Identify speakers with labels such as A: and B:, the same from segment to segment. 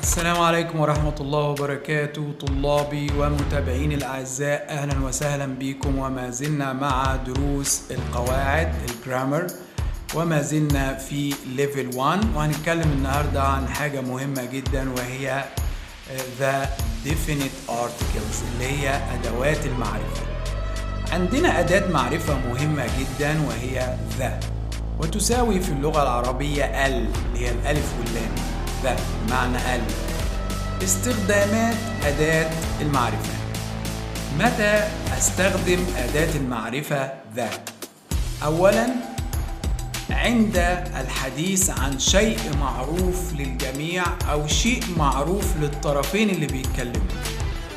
A: السلام عليكم ورحمة الله وبركاته طلابي ومتابعيني الأعزاء، أهلا وسهلا بكم. وما زلنا مع دروس القواعد الجرامر، وما زلنا في ليفل 1، وهنتكلم النهاردة عن حاجة مهمة جدا وهي the definite articles اللي هي أدوات المعرفة. عندنا أداة معرفة مهمة جدا وهي the، وتساوي في اللغة العربية ال اللي هي الألف واللام. ذا معنى ال. استخدامات أداة المعرفة. متى أستخدم أداة المعرفة ذا؟ أولاً عند الحديث عن شيء معروف للجميع أو شيء معروف للطرفين اللي بيتكلموا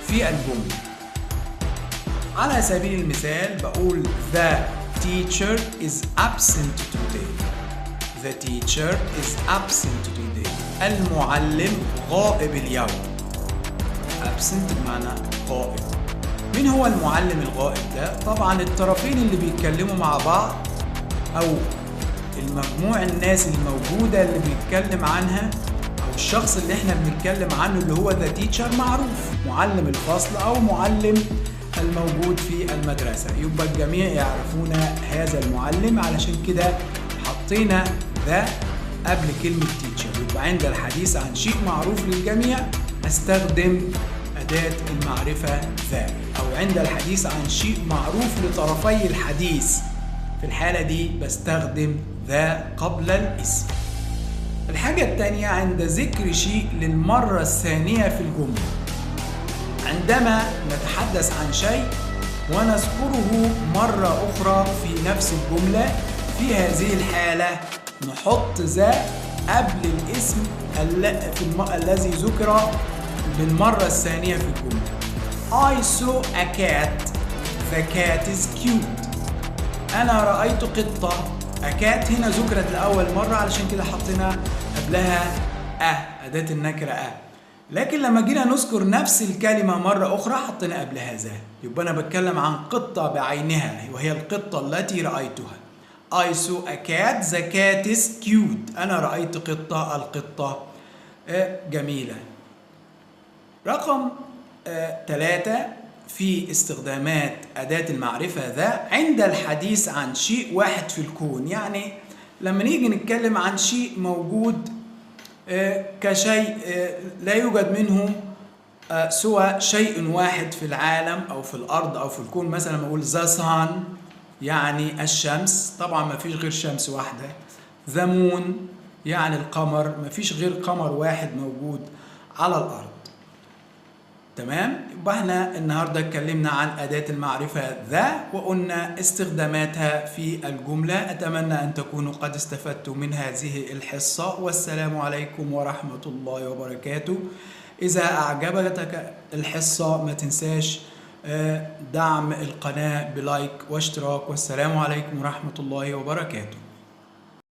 A: في الجملة. على سبيل المثال بقول The teacher is absent today. The teacher is absent today. المعلم غائب اليوم. absent بمعنى غائب. مين هو المعلم الغائب ده؟ طبعا الطرفين اللي بيتكلموا مع بعض أو المجموع الناس الموجودة اللي بيتكلم عنها أو الشخص اللي احنا بنتكلم عنه اللي هو the teacher معروف، معلم الفصل أو معلم الموجود في المدرسة. يبقى الجميع يعرفون هذا المعلم، علشان كده حطينا ذا قبل كلمة teacher. يبقى عند الحديث عن شيء معروف للجميع استخدم أداة المعرفة ذا، أو عند الحديث عن شيء معروف لطرفي الحديث في الحالة دي بستخدم ذا قبل الاسم. الحاجة الثانية عند ذكر شيء للمرة الثانية في الجملة. عندما نتحدث عن شيء ونذكره مرة أخرى في نفس الجملة، في هذه الحالة نحط ذا قبل الاسم الذي ذكر بالمرة الثانية في الجملة. I saw a cat. The cat is cute. أنا رأيت قطة. a cat هنا ذكرت لأول مرة، علشان كده حطينا قبلها أداة النكرة لكن لما جينا نذكر نفس الكلمة مرة أخرى حطينا قبلها ذا. يبقى أنا بتكلم عن قطة بعينها وهي القطة التي رأيتها. I saw a cat. The cat is cute. أنا رأيت قطة. القطة جميلة. رقم 3 في استخدامات أداة المعرفة ذا عند الحديث عن شيء واحد في الكون. يعني لما نيجي نتكلم عن شيء موجود كشيء لا يوجد منه سوى شيء واحد في العالم أو في الأرض أو في الكون. مثلا نقول the sun يعني الشمس، طبعا ما فيش غير شمس واحدة. the moon يعني القمر، ما فيش غير قمر واحد موجود على الأرض. تمام؟ يبقى احنا النهاردة اتكلمنا عن أداة المعرفة ذا وقلنا استخداماتها في الجملة. أتمنى أن تكونوا قد استفدتوا من هذه الحصة، والسلام عليكم ورحمة الله وبركاته. إذا أعجبتك الحصة ما تنساش دعم القناة بلايك واشتراك، والسلام عليكم ورحمة الله وبركاته.